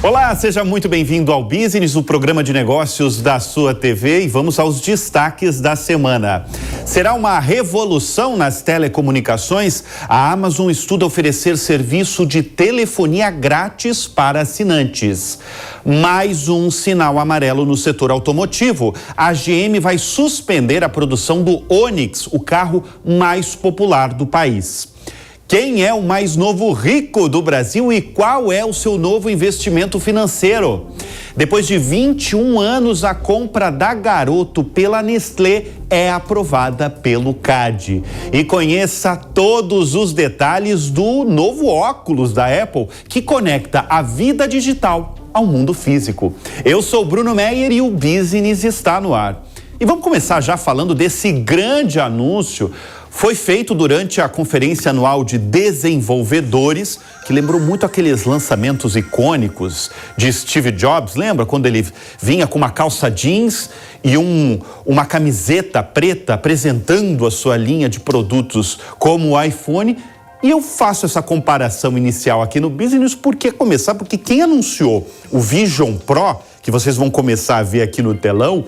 Olá, seja muito bem-vindo ao Business, o programa de negócios da sua TV, e vamos aos destaques da semana. Será uma revolução nas telecomunicações? A Amazon estuda oferecer serviço de telefonia grátis para assinantes. Mais um sinal amarelo no setor automotivo. A GM vai suspender a produção do Onix, o carro mais popular do país. Quem é o mais novo rico do Brasil e qual é o seu novo investimento financeiro? Depois de 21 anos, a compra da Garoto pela Nestlé é aprovada pelo CADE. E conheça todos os detalhes do novo óculos da Apple, que conecta a vida digital ao mundo físico. Eu sou Bruno Meyer e o Business está no ar. E vamos começar já falando desse grande anúncio. Foi feito durante a conferência anual de desenvolvedores, que lembrou muito aqueles lançamentos icônicos de Steve Jobs. Lembra quando ele vinha com uma calça jeans e uma camiseta preta apresentando a sua linha de produtos como o iPhone? E eu faço essa comparação inicial aqui no Business porque quem anunciou o Vision Pro, que vocês vão começar a ver aqui no telão,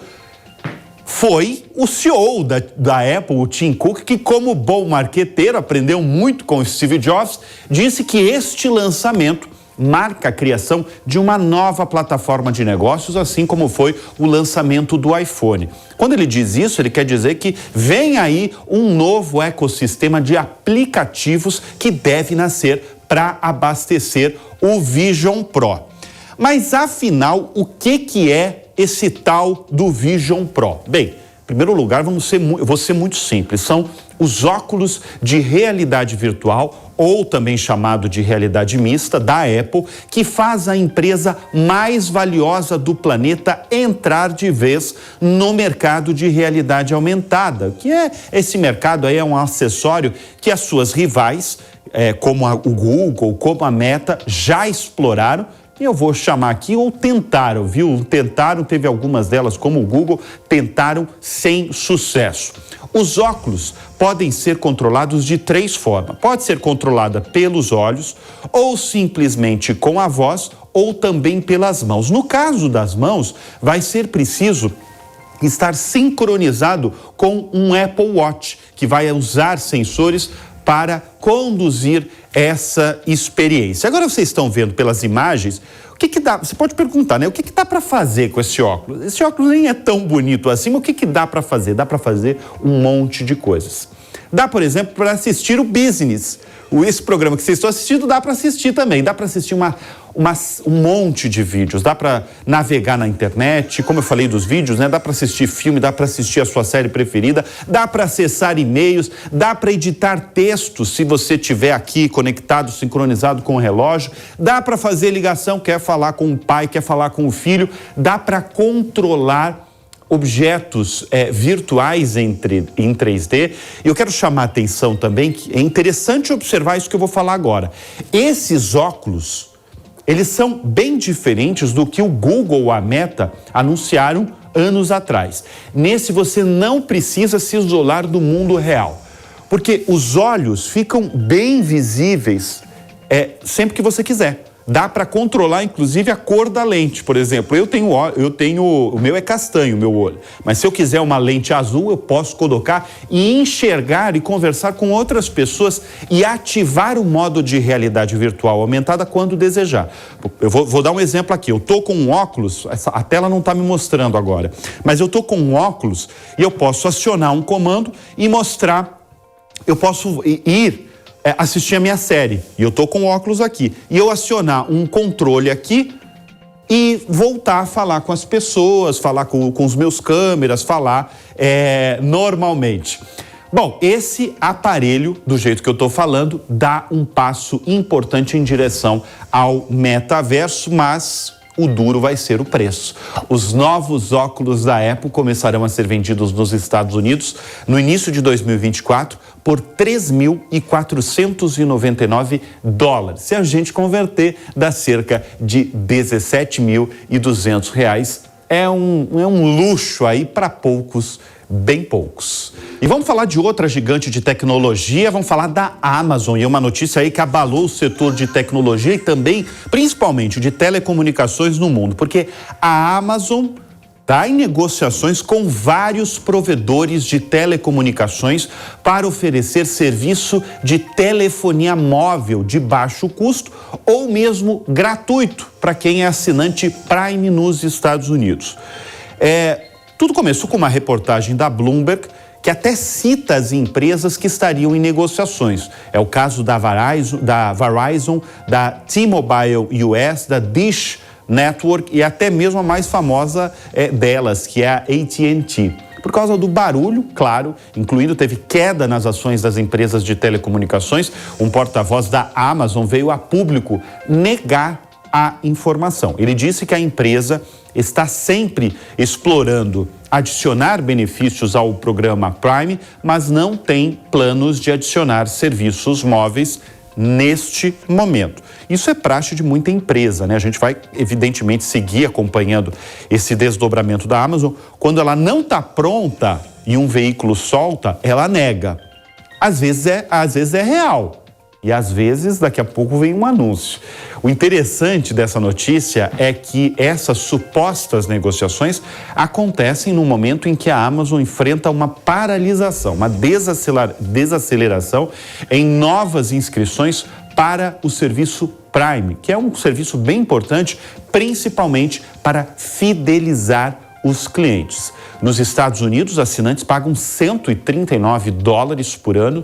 foi o CEO da Apple, o Tim Cook, que, como bom marqueteiro, aprendeu muito com o Steve Jobs, disse que este lançamento marca a criação de uma nova plataforma de negócios, assim como foi o lançamento do iPhone. Quando ele diz isso, ele quer dizer que vem aí um novo ecossistema de aplicativos que deve nascer para abastecer o Vision Pro. Mas, afinal, o que é esse tal do Vision Pro? Bem, em primeiro lugar, vou ser muito simples. São os óculos de realidade virtual, ou também chamado de realidade mista, da Apple, que faz a empresa mais valiosa do planeta entrar de vez no mercado de realidade aumentada. Que é esse mercado aí, é um acessório que as suas rivais, como o Google, como a Meta, já exploraram. E eu vou chamar aqui, ou tentaram, viu? Tentaram, teve algumas delas, como o Google, tentaram sem sucesso. Os óculos podem ser controlados de 3 formas. Pode ser controlada pelos olhos, ou simplesmente com a voz, ou também pelas mãos. No caso das mãos, vai ser preciso estar sincronizado com um Apple Watch, que vai usar sensores para conduzir essa experiência. Agora vocês estão vendo pelas imagens, o que dá? Você pode perguntar, né? O que dá para fazer com esse óculos? Esse óculos nem é tão bonito assim, mas o que dá para fazer? Dá para fazer um monte de coisas. Dá, por exemplo, para assistir o Business. Esse programa que vocês estão assistindo dá para assistir também. Dá para assistir um monte de vídeos. Dá para navegar na internet, como eu falei dos vídeos, né? Dá para assistir filme, dá para assistir a sua série preferida, dá para acessar e-mails, dá para editar textos se você estiver aqui conectado, sincronizado com o relógio, dá para fazer ligação, quer falar com o pai, quer falar com o filho, dá para controlar objetos virtuais em 3D. E eu quero chamar a atenção também que é interessante observar isso que eu vou falar agora. Esses óculos, eles são bem diferentes do que o Google ou a Meta anunciaram anos atrás. Nesse você não precisa se isolar do mundo real, porque os olhos ficam bem visíveis sempre que você quiser. Dá para controlar, inclusive, a cor da lente, por exemplo. Eu tenho, o meu é castanho, o meu olho. Mas se eu quiser uma lente azul, eu posso colocar e enxergar e conversar com outras pessoas e ativar o modo de realidade virtual aumentada quando desejar. Eu vou dar um exemplo aqui. Eu tô com um óculos, a tela não está me mostrando agora, mas eu tô com um óculos e eu posso acionar um comando e mostrar, eu posso assistir a minha série, e eu tô com óculos aqui, e eu acionar um controle aqui e voltar a falar com as pessoas, falar com os meus câmeras, falar normalmente. Bom, esse aparelho, do jeito que eu tô falando, dá um passo importante em direção ao metaverso, mas o duro vai ser o preço. Os novos óculos da Apple começarão a ser vendidos nos Estados Unidos no início de 2024 por $3.499. Se a gente converter, dá cerca de R$17.200. É um luxo aí para poucos bem poucos. E vamos falar de outra gigante de tecnologia, vamos falar da Amazon. E é uma notícia aí que abalou o setor de tecnologia e também, principalmente, de telecomunicações no mundo. Porque a Amazon está em negociações com vários provedores de telecomunicações para oferecer serviço de telefonia móvel de baixo custo ou mesmo gratuito para quem é assinante Prime nos Estados Unidos. Tudo começou com uma reportagem da Bloomberg que até cita as empresas que estariam em negociações. É o caso da Verizon, da T-Mobile US, da Dish Network e até mesmo a mais famosa delas, que é a AT&T. Por causa do barulho, claro, incluindo teve queda nas ações das empresas de telecomunicações, um porta-voz da Amazon veio a público negar a informação. Ele disse que a empresa está sempre explorando adicionar benefícios ao programa Prime, mas não tem planos de adicionar serviços móveis neste momento. Isso é praxe de muita empresa, né? A gente vai, evidentemente, seguir acompanhando esse desdobramento da Amazon. Quando ela não está pronta e um veículo solta, ela nega. Às vezes é real. E às vezes, daqui a pouco, vem um anúncio. O interessante dessa notícia é que essas supostas negociações acontecem no momento em que a Amazon enfrenta uma paralisação, uma desaceleração em novas inscrições para o serviço Prime, que é um serviço bem importante, principalmente para fidelizar os clientes. Nos Estados Unidos, assinantes pagam $139 por ano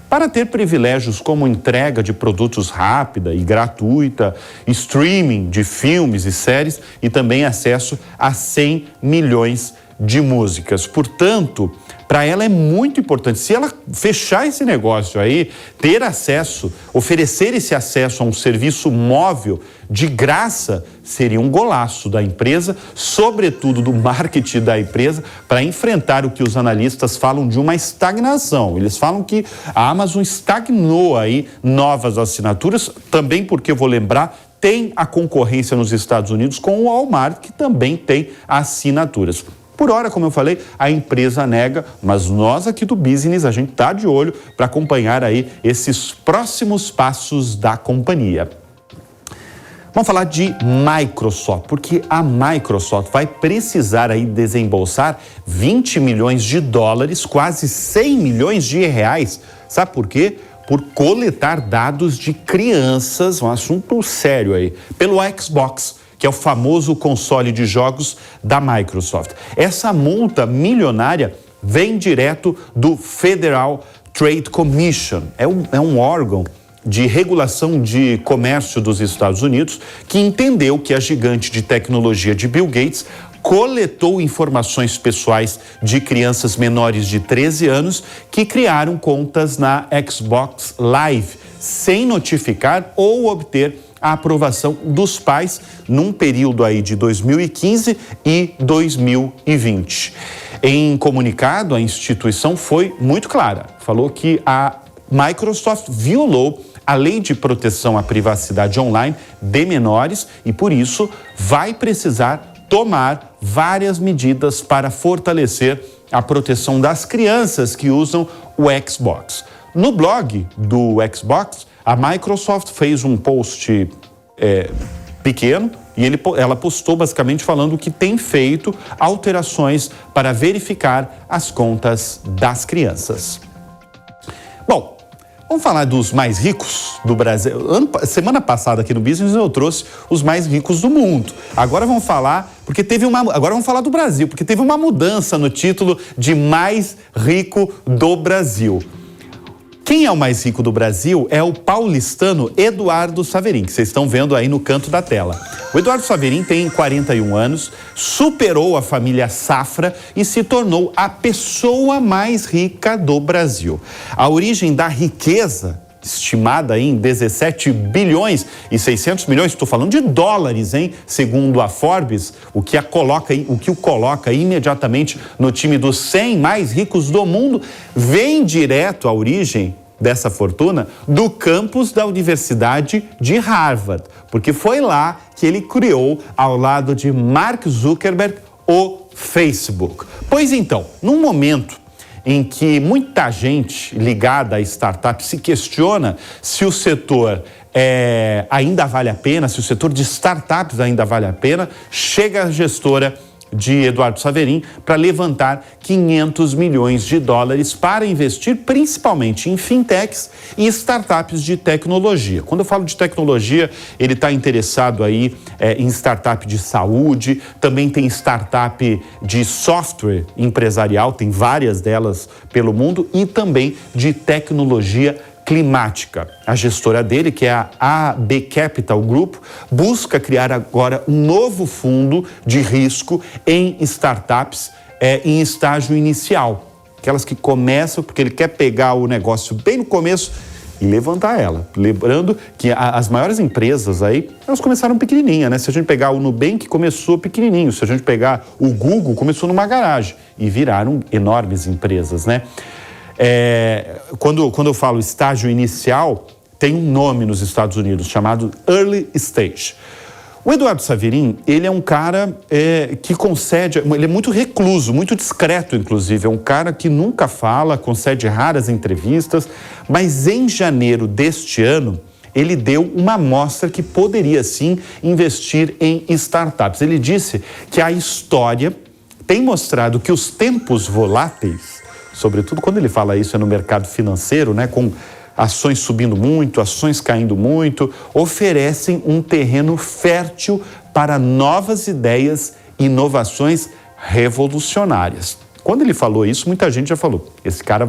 para ter privilégios como entrega de produtos rápida e gratuita, streaming de filmes e séries e também acesso a 100 milhões de músicas. Portanto, para ela é muito importante, se ela fechar esse negócio aí, ter acesso, oferecer esse acesso a um serviço móvel de graça, seria um golaço da empresa, sobretudo do marketing da empresa, para enfrentar o que os analistas falam de uma estagnação. Eles falam que a Amazon estagnou aí novas assinaturas, também porque, vou lembrar, tem a concorrência nos Estados Unidos com o Walmart, que também tem assinaturas. Por hora, como eu falei, a empresa nega, mas nós aqui do Business, a gente está de olho para acompanhar aí esses próximos passos da companhia. Vamos falar de Microsoft, porque a Microsoft vai precisar aí desembolsar $20 milhões, quase 100 milhões de reais. Sabe por quê? Por coletar dados de crianças, um assunto sério aí, pelo Xbox, que é o famoso console de jogos da Microsoft. Essa multa milionária vem direto do Federal Trade Commission. É um órgão de regulação de comércio dos Estados Unidos que entendeu que a gigante de tecnologia de Bill Gates coletou informações pessoais de crianças menores de 13 anos que criaram contas na Xbox Live, sem notificar ou obter a aprovação dos pais num período aí de 2015 e 2020. Em comunicado, a instituição foi muito clara. Falou que a Microsoft violou a Lei de Proteção à Privacidade Online de menores e, por isso, vai precisar tomar várias medidas para fortalecer a proteção das crianças que usam o Xbox. No blog do Xbox, a Microsoft fez um post pequeno e ela postou basicamente falando que tem feito alterações para verificar as contas das crianças. Bom, vamos falar dos mais ricos do Brasil. Semana passada aqui no Business eu trouxe os mais ricos do mundo. Agora vamos falar, agora vamos falar do Brasil, porque teve uma mudança no título de mais rico do Brasil. Quem é o mais rico do Brasil é o paulistano Eduardo Saverin, que vocês estão vendo aí no canto da tela. O Eduardo Saverin tem 41 anos, superou a família Safra e se tornou a pessoa mais rica do Brasil. A origem da riqueza, estimada em 17 bilhões e 600 milhões, estou falando de dólares, hein? Segundo a Forbes, o que o coloca imediatamente no time dos 100 mais ricos do mundo, vem direto a origem dessa fortuna do campus da Universidade de Harvard, porque foi lá que ele criou, ao lado de Mark Zuckerberg, o Facebook. Pois então, num momento em que muita gente ligada a startups se questiona se o setor ainda vale a pena, se o setor de startups ainda vale a pena, chega a gestora de Eduardo Saverin para levantar 500 milhões de dólares para investir principalmente em fintechs e startups de tecnologia. Quando eu falo de tecnologia, ele está interessado aí em startup de saúde, também tem startup de software empresarial, tem várias delas pelo mundo, e também de tecnologia climática. A gestora dele, que é a AB Capital Group, busca criar agora um novo fundo de risco em startups em estágio inicial. Aquelas que começam, porque ele quer pegar o negócio bem no começo e levantar ela. Lembrando que as maiores empresas aí, elas começaram pequenininha, né? Se a gente pegar o Nubank, começou pequenininho. Se a gente pegar o Google, começou numa garagem e viraram enormes empresas, né? Quando eu falo estágio inicial, tem um nome nos Estados Unidos chamado Early Stage. O Eduardo Saverin, ele é um cara que concede, ele é muito recluso, muito discreto, inclusive. É um cara que nunca fala, concede raras entrevistas, mas em janeiro deste ano, ele deu uma amostra que poderia sim investir em startups. Ele disse que a história tem mostrado que os tempos voláteis, sobretudo quando ele fala isso no mercado financeiro, né, com ações subindo muito, ações caindo muito, oferecem um terreno fértil para novas ideias, inovações revolucionárias. Quando ele falou isso, muita gente já falou, esse cara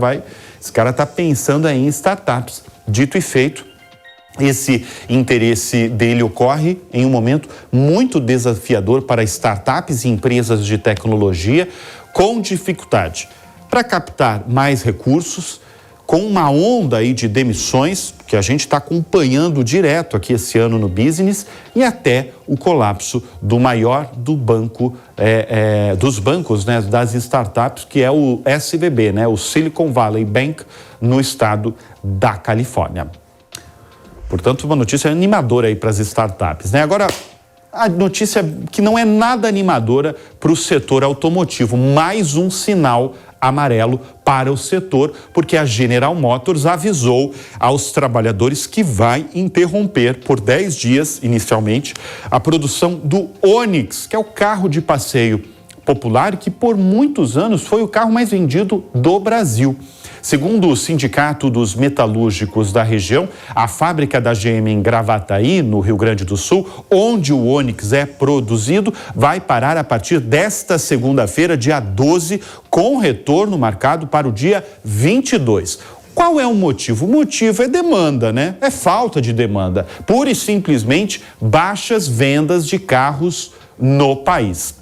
está pensando aí em startups. Dito e feito, esse interesse dele ocorre em um momento muito desafiador para startups e empresas de tecnologia, com dificuldade para captar mais recursos, com uma onda aí de demissões, que a gente está acompanhando direto aqui esse ano no Business, e até o colapso do maior dos bancos, né, das startups, que é o SVB, né, o Silicon Valley Bank, no estado da Califórnia. Portanto, uma notícia animadora aí para as startups, né? Agora, a notícia que não é nada animadora para o setor automotivo, mais um sinal amarelo para o setor, porque a General Motors avisou aos trabalhadores que vai interromper por 10 dias, inicialmente, a produção do Onix, que é o carro de passeio popular que por muitos anos foi o carro mais vendido do Brasil. Segundo o Sindicato dos Metalúrgicos da região, a fábrica da GM em Gravataí, no Rio Grande do Sul, onde o Onix é produzido, vai parar a partir desta segunda-feira, dia 12, com retorno marcado para o dia 22. Qual é o motivo? O motivo é demanda, né? É falta de demanda. Pura e simplesmente baixas vendas de carros no país.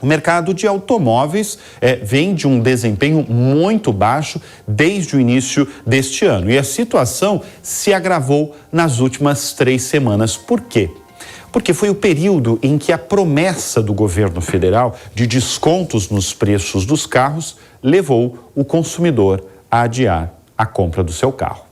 O mercado de automóveis vem de um desempenho muito baixo desde o início deste ano. E a situação se agravou nas últimas 3 semanas. Por quê? Porque foi o período em que a promessa do governo federal de descontos nos preços dos carros levou o consumidor a adiar a compra do seu carro.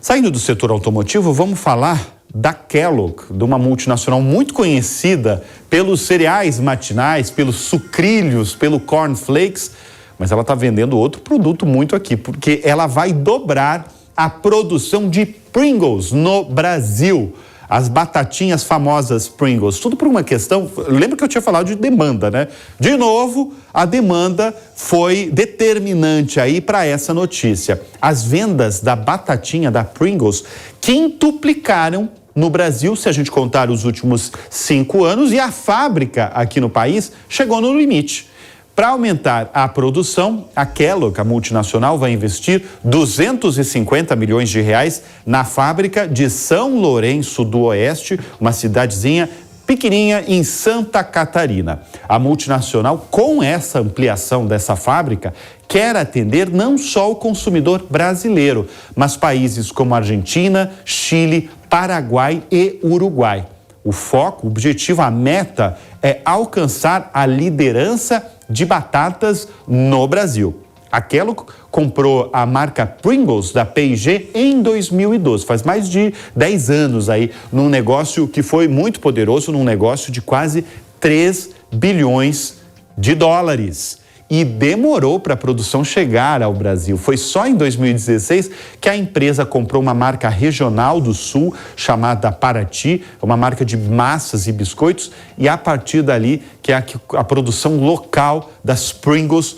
Saindo do setor automotivo, vamos falar da Kellogg, de uma multinacional muito conhecida pelos cereais matinais, pelos sucrilhos, pelo cornflakes, mas ela está vendendo outro produto muito aqui, porque ela vai dobrar a produção de Pringles no Brasil. As batatinhas famosas Pringles, tudo por uma questão, lembra que eu tinha falado de demanda, né? De novo, a demanda foi determinante aí para essa notícia. As vendas da batatinha da Pringles quintuplicaram no Brasil, se a gente contar os últimos 5 anos, e a fábrica aqui no país chegou no limite. Para aumentar a produção, a Kellogg, a multinacional, vai investir 250 milhões de reais na fábrica de São Lourenço do Oeste, uma cidadezinha pequenininha em Santa Catarina. A multinacional, com essa ampliação dessa fábrica, quer atender não só o consumidor brasileiro, mas países como Argentina, Chile, Paraguai e Uruguai. O foco, o objetivo, a meta é alcançar a liderança de batatas no Brasil. A Kellogg comprou a marca Pringles da P&G em 2012, faz mais de 10 anos aí, num negócio que foi muito poderoso, num negócio de quase 3 bilhões de dólares. E demorou para a produção chegar ao Brasil. Foi só em 2016 que a empresa comprou uma marca regional do Sul, chamada Paraty, uma marca de massas e biscoitos, e a partir dali que a produção local das Pringles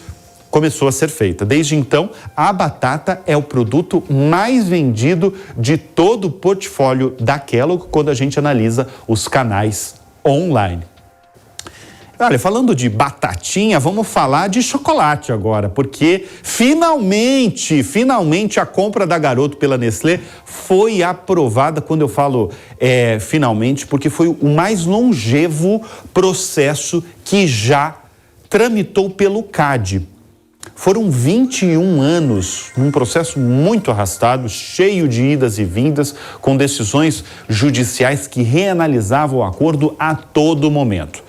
começou a ser feita. Desde então, a batata é o produto mais vendido de todo o portfólio da Kellogg quando a gente analisa os canais online. Olha, falando de batatinha, vamos falar de chocolate agora, porque finalmente a compra da Garoto pela Nestlé foi aprovada. Quando eu falo finalmente, porque foi o mais longevo processo que já tramitou pelo CADE. Foram 21 anos, num processo muito arrastado, cheio de idas e vindas, com decisões judiciais que reanalisavam o acordo a todo momento.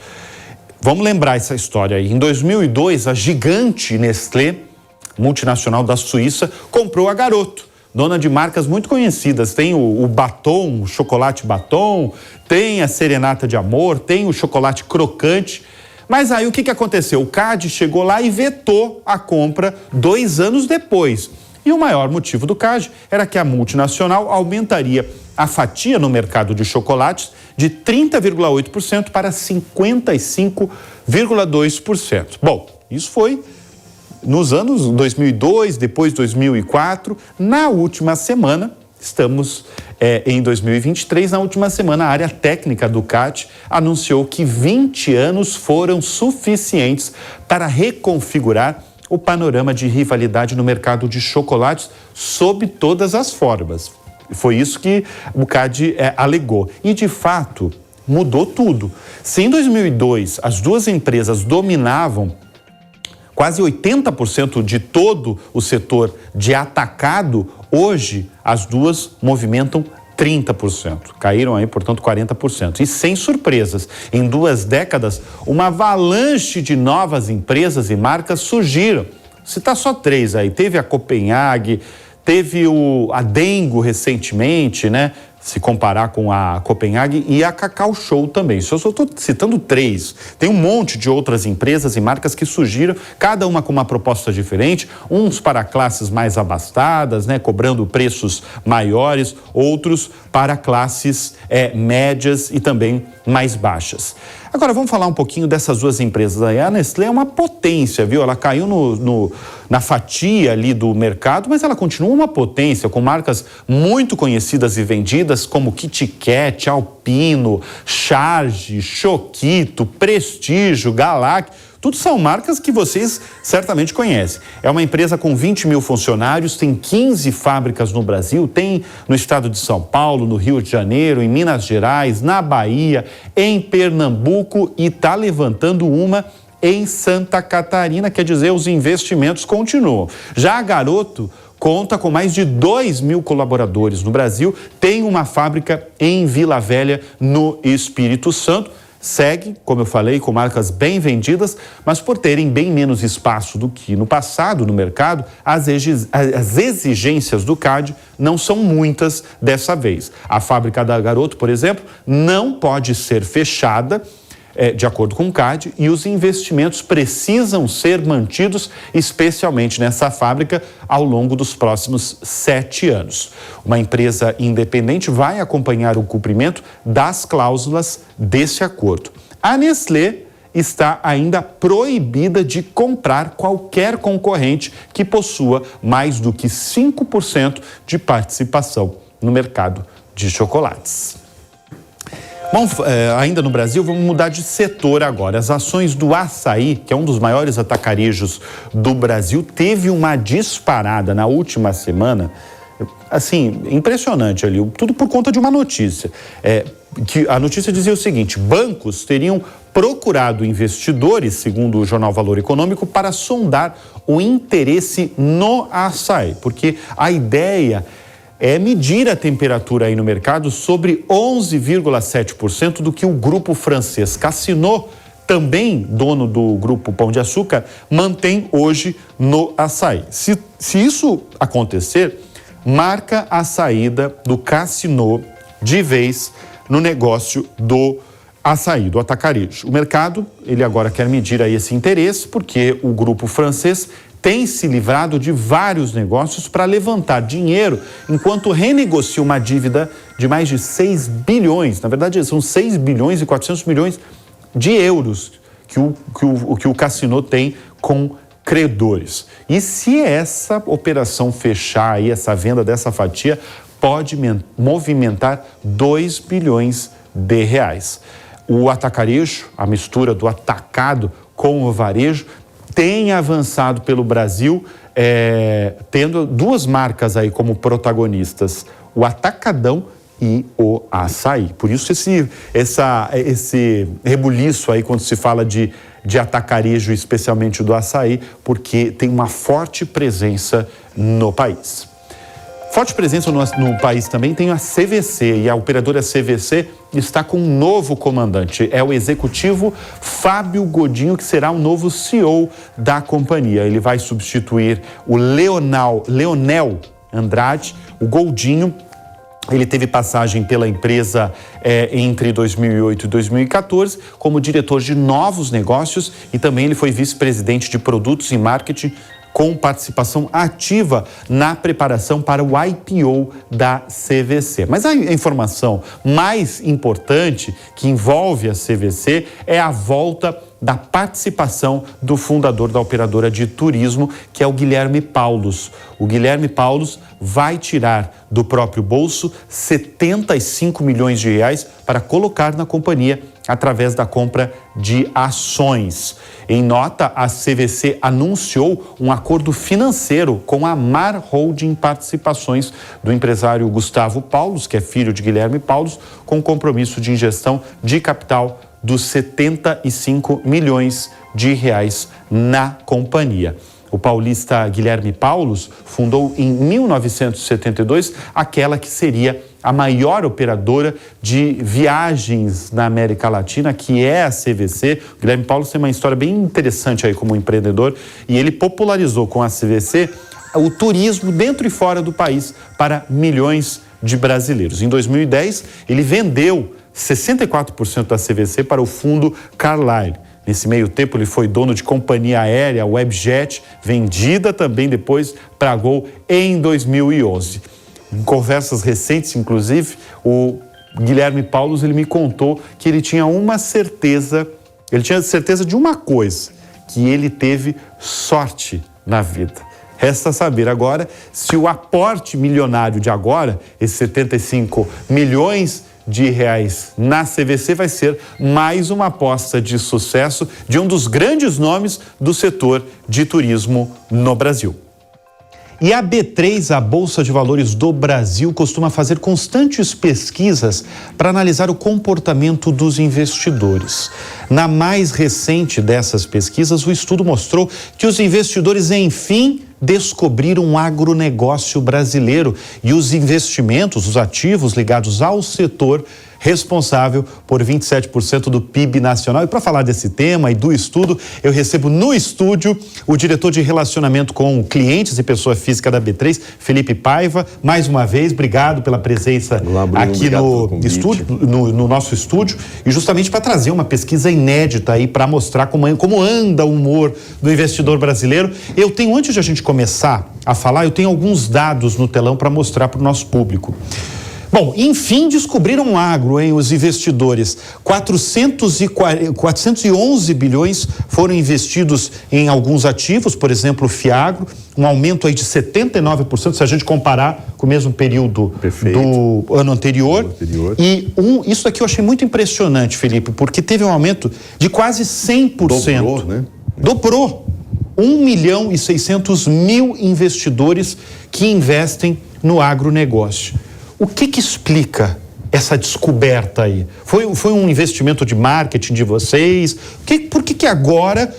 Vamos lembrar essa história aí. Em 2002, a gigante Nestlé, multinacional da Suíça, comprou a Garoto, dona de marcas muito conhecidas. Tem o Batom, o chocolate Batom, tem a Serenata de Amor, tem o chocolate crocante. Mas aí o que aconteceu? O CADE chegou lá e vetou a compra 2 anos depois. E o maior motivo do CADE era que a multinacional aumentaria a fatia no mercado de chocolates de 30,8% para 55,2%. Bom, isso foi nos anos 2002, depois 2004. Na última semana, estamos em 2023, na última semana, a área técnica do CADE anunciou que 20 anos foram suficientes para reconfigurar o panorama de rivalidade no mercado de chocolates sob todas as formas. Foi isso que o CADE alegou. E, de fato, mudou tudo. Se em 2002 as duas empresas dominavam quase 80% de todo o setor de atacado, hoje as duas movimentam 30%. Caíram aí, portanto, 40%. E sem surpresas, em 2 décadas, uma avalanche de novas empresas e marcas surgiram. Citar só 3 aí. Teve a Copenhague, teve a Dengo recentemente, né? Se comparar com a Copenhague, e a Cacau Show também. Só estou citando 3. Tem um monte de outras empresas e marcas que surgiram, cada uma com uma proposta diferente, uns para classes mais abastadas, né, cobrando preços maiores, outros para classes médias e também mais baixas. Agora, vamos falar um pouquinho dessas duas empresas aí. A Nestlé é uma potência, viu? Ela caiu na fatia ali do mercado, mas ela continua uma potência, com marcas muito conhecidas e vendidas, como Kit Kat, Alpino, Charge, Choquito, Prestígio, Galac. Tudo são marcas que vocês certamente conhecem. É uma empresa com 20 mil funcionários, tem 15 fábricas no Brasil, tem no estado de São Paulo, no Rio de Janeiro, em Minas Gerais, na Bahia, em Pernambuco, e está levantando uma em Santa Catarina, quer dizer, os investimentos continuam. Já a Garoto conta com mais de 2 mil colaboradores no Brasil, tem uma fábrica em Vila Velha, no Espírito Santo. Segue, como eu falei, com marcas bem vendidas, mas por terem bem menos espaço do que no passado no mercado, as exigências do CADE não são muitas dessa vez. A fábrica da Garoto, por exemplo, não pode ser fechada, de acordo com o CADE, e os investimentos precisam ser mantidos, especialmente nessa fábrica, ao longo dos próximos 7 anos. Uma empresa independente vai acompanhar o cumprimento das cláusulas desse acordo. A Nestlé está ainda proibida de comprar qualquer concorrente que possua mais do que 5% de participação no mercado de chocolates. Bom, ainda no Brasil, vamos mudar de setor agora. As ações do Açaí, que é um dos maiores atacarejos do Brasil, teve uma disparada na última semana, assim, impressionante ali, tudo por conta de uma notícia. Que a notícia dizia o seguinte: bancos teriam procurado investidores, segundo o jornal Valor Econômico, para sondar o interesse no açaí, porque a ideia é medir a temperatura aí no mercado sobre 11,7% do que o grupo francês Casino, também dono do grupo Pão de Açúcar, mantém hoje no açaí. Se isso acontecer, marca a saída do Casino de vez no negócio do açaí, do atacarejo. O mercado, ele agora quer medir aí esse interesse, porque o grupo francês tem se livrado de vários negócios para levantar dinheiro, enquanto renegocia uma dívida de mais de 6 bilhões, na verdade são 6 bilhões e 400 milhões de euros que o Casino tem com credores. E se essa operação fechar aí, essa venda dessa fatia, pode movimentar 2 bilhões de reais. O atacarejo, a mistura do atacado com o varejo, tem avançado pelo Brasil, tendo duas marcas aí como protagonistas, o Atacadão e o açaí. Por isso esse rebuliço aí quando se fala de atacarejo, especialmente do açaí, porque tem uma forte presença no país. Forte presença no país também tem a CVC, e a operadora CVC está com um novo comandante. É o executivo Fábio Godinho, que será o novo CEO da companhia. Ele vai substituir o Leonel Andrade. O Godinho, ele teve passagem pela empresa entre 2008 e 2014 como diretor de novos negócios, e também ele foi vice-presidente de produtos e marketing, com participação ativa na preparação para o IPO da CVC. Mas a informação mais importante que envolve a CVC é a volta da participação do fundador da operadora de turismo, que é o Guilherme Paulus. O Guilherme Paulus vai tirar do próprio bolso 75 milhões de reais para colocar na companhia através da compra de ações. Em nota, a CVC anunciou um acordo financeiro com a Mar Holding Participações do empresário Gustavo Paulus, que é filho de Guilherme Paulus, com compromisso de injeção de capital dos 75 milhões de reais na companhia. O paulista Guilherme Paulus fundou em 1972 aquela que seria a maior operadora de viagens na América Latina, que é a CVC. O Guilherme Paulus tem uma história bem interessante aí como empreendedor, e ele popularizou com a CVC o turismo dentro e fora do país para milhões de brasileiros. Em 2010, ele vendeu 64% da CVC para o fundo Carlyle. Nesse meio tempo, ele foi dono de companhia aérea Webjet, vendida também depois para a Gol em 2011. Em conversas recentes, inclusive, o Guilherme Paulus, ele me contou que ele tinha certeza de uma coisa, que ele teve sorte na vida. Resta saber agora se o aporte milionário de agora, esses 75 milhões de reais na CVC, vai ser mais uma aposta de sucesso de um dos grandes nomes do setor de turismo no Brasil. E a B3, a Bolsa de Valores do Brasil, costuma fazer constantes pesquisas para analisar o comportamento dos investidores. Na mais recente dessas pesquisas, o estudo mostrou que os investidores, enfim, descobriram um agronegócio brasileiro e os investimentos, os ativos ligados ao setor, responsável por 27% do PIB nacional. E para falar desse tema e do estudo, eu recebo no estúdio o diretor de relacionamento com clientes e pessoa física da B3, Felipe Paiva. Mais uma vez, obrigado pela presença. Olá, Bruno, aqui no estúdio, no nosso estúdio, e justamente para trazer uma pesquisa inédita aí para mostrar como anda o humor do investidor brasileiro. Eu tenho, antes de a gente começar a falar, eu tenho alguns dados no telão para mostrar para o nosso público. Bom, enfim, descobriram um agro, hein? Os investidores. 411 bilhões foram investidos em alguns ativos, por exemplo, o Fiagro, um aumento aí de 79%, se a gente comparar com o mesmo período do ano anterior. E isso aqui eu achei muito impressionante, Felipe, porque teve um aumento de quase 100%. Dobrou, né? Dobrou. 1.600.000 investidores que investem no agronegócio. O que explica essa descoberta aí? Foi um investimento de marketing de vocês? Por que agora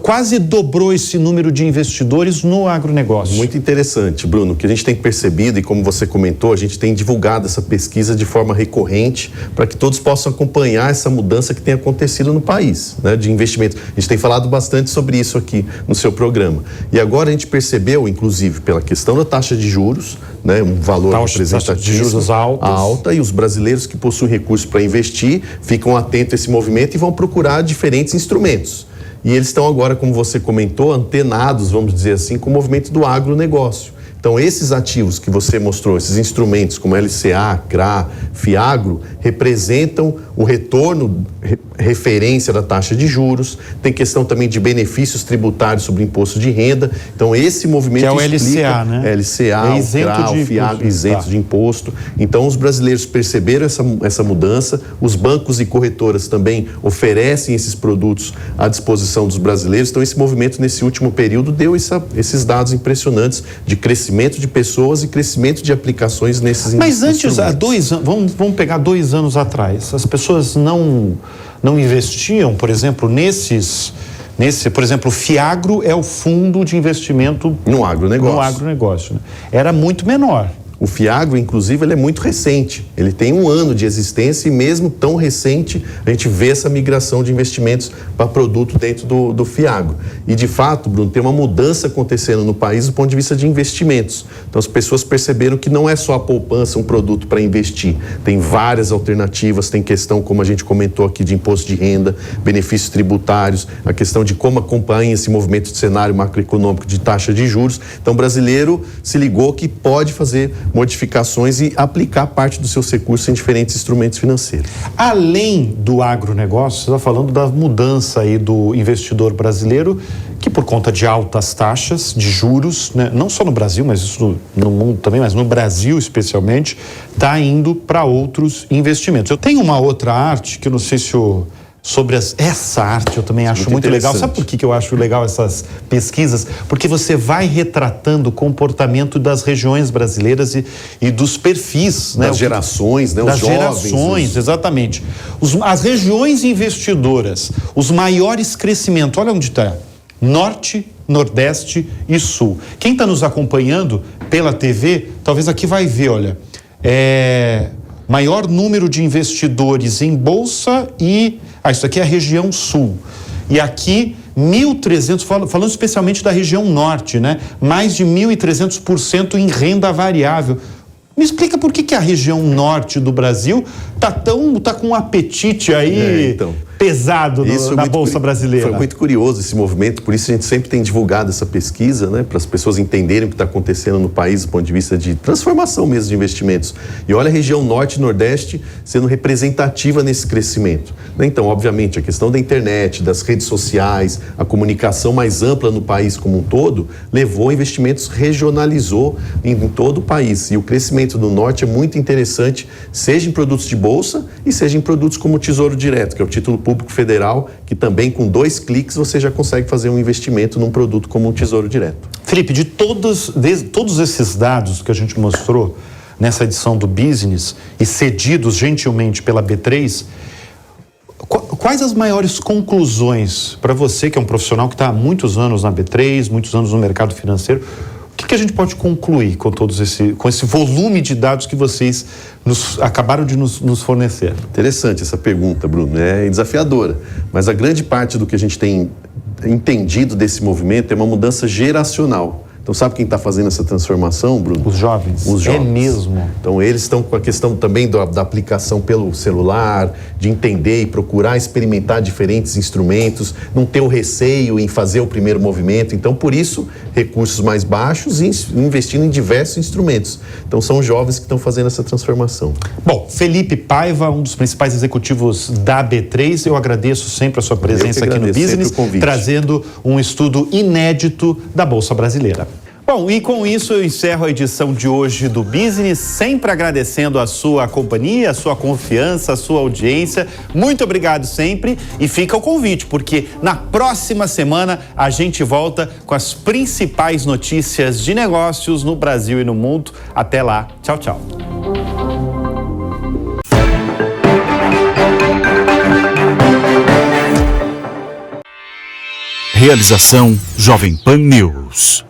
quase dobrou esse número de investidores no agronegócio? Muito interessante, Bruno. O que a gente tem percebido, e como você comentou, a gente tem divulgado essa pesquisa de forma recorrente para que todos possam acompanhar essa mudança que tem acontecido no país, né, de investimento. A gente tem falado bastante sobre isso aqui no seu programa. E agora a gente percebeu, inclusive, pela questão da taxa de juros, né, um valor representativo de juros alta, e os brasileiros brasileiros que possuem recursos para investir ficam atentos a esse movimento e vão procurar diferentes instrumentos. E eles estão agora, como você comentou, antenados, vamos dizer assim, com o movimento do agronegócio. Então, esses ativos que você mostrou, esses instrumentos como LCA, CRA, FIAGRO, representam o retorno, referência da taxa de juros, tem questão também de benefícios tributários sobre imposto de renda. Então, esse movimento que é o explica, LCA, né? LCA, é isento o CRA, de o FIAGRO, imposto, isento de imposto. Então, os brasileiros perceberam essa mudança, os bancos e corretoras também oferecem esses produtos à disposição dos brasileiros. Então, esse movimento, nesse último período, deu esses dados impressionantes de crescimento de pessoas e crescimento de aplicações nesses Mas antes, há 2 anos, vamos pegar 2 anos atrás, as pessoas não investiam, por exemplo, por exemplo, o FIAGRO é o fundo de investimento no agronegócio. Né? Era muito menor. O FIAGRO, inclusive, ele é muito recente. Ele tem 1 ano de existência e mesmo tão recente, a gente vê essa migração de investimentos para produto dentro do FIAGRO. E, de fato, Bruno, tem uma mudança acontecendo no país do ponto de vista de investimentos. Então, as pessoas perceberam que não é só a poupança um produto para investir. Tem várias alternativas, tem questão, como a gente comentou aqui, de imposto de renda, benefícios tributários, a questão de como acompanha esse movimento de cenário macroeconômico de taxa de juros. Então, o brasileiro se ligou que pode fazer modificações e aplicar parte dos seus recursos em diferentes instrumentos financeiros. Além do agronegócio, você está falando da mudança aí do investidor brasileiro, que por conta de altas taxas de juros, né, não só no Brasil, mas isso no mundo também, mas no Brasil especialmente, está indo para outros investimentos. Eu tenho uma outra arte que eu não sei se essa arte eu também acho muito legal. Sabe por que eu acho legal essas pesquisas? Porque você vai retratando o comportamento das regiões brasileiras e dos perfis, né? Das gerações, né? Das gerações, exatamente. As regiões investidoras, os maiores crescimentos, olha onde está: Norte, Nordeste e Sul. Quem está nos acompanhando pela TV, talvez aqui vai ver, olha, maior número de investidores em bolsa e... isso aqui é a região sul. E aqui, 1.300, falando especialmente da região norte, né? Mais de 1.300% em renda variável. Me explica por que a região norte do Brasil tá com um apetite aí pesado na Bolsa Brasileira. Foi muito curioso esse movimento, por isso a gente sempre tem divulgado essa pesquisa, né, para as pessoas entenderem o que está acontecendo no país do ponto de vista de transformação mesmo de investimentos. E olha a região norte e nordeste sendo representativa nesse crescimento. Então, obviamente, a questão da internet, das redes sociais, a comunicação mais ampla no país como um todo, levou a investimentos, regionalizou em todo o país. E o crescimento do norte é muito interessante, seja em produtos de bolsa e seja em produtos como o Tesouro Direto, que é o título público federal, que também com 2 cliques você já consegue fazer um investimento num produto como um Tesouro Direto. Felipe, de todos esses dados que a gente mostrou nessa edição do Business e cedidos gentilmente pela B3, quais as maiores conclusões para você, que é um profissional que está há muitos anos na B3, muitos anos no mercado financeiro? O que a gente pode concluir com esse volume de dados que vocês acabaram de nos fornecer? Interessante essa pergunta, Bruno. É desafiadora, mas a grande parte do que a gente tem entendido desse movimento é uma mudança geracional. Então, sabe quem está fazendo essa transformação, Bruno? Os jovens. Os jovens. É mesmo. Então, eles estão com a questão também da aplicação pelo celular, de entender e procurar experimentar diferentes instrumentos, não ter o receio em fazer o primeiro movimento. Então, por isso, recursos mais baixos e investindo em diversos instrumentos. Então, são os jovens que estão fazendo essa transformação. Bom, Felipe Paiva, um dos principais executivos da B3, eu agradeço sempre a sua presença aqui no Business, trazendo um estudo inédito da Bolsa Brasileira. Bom, e com isso eu encerro a edição de hoje do Business, sempre agradecendo a sua companhia, a sua confiança, a sua audiência. Muito obrigado sempre e fica o convite, porque na próxima semana a gente volta com as principais notícias de negócios no Brasil e no mundo. Até lá. Tchau, tchau. Realização Jovem Pan News.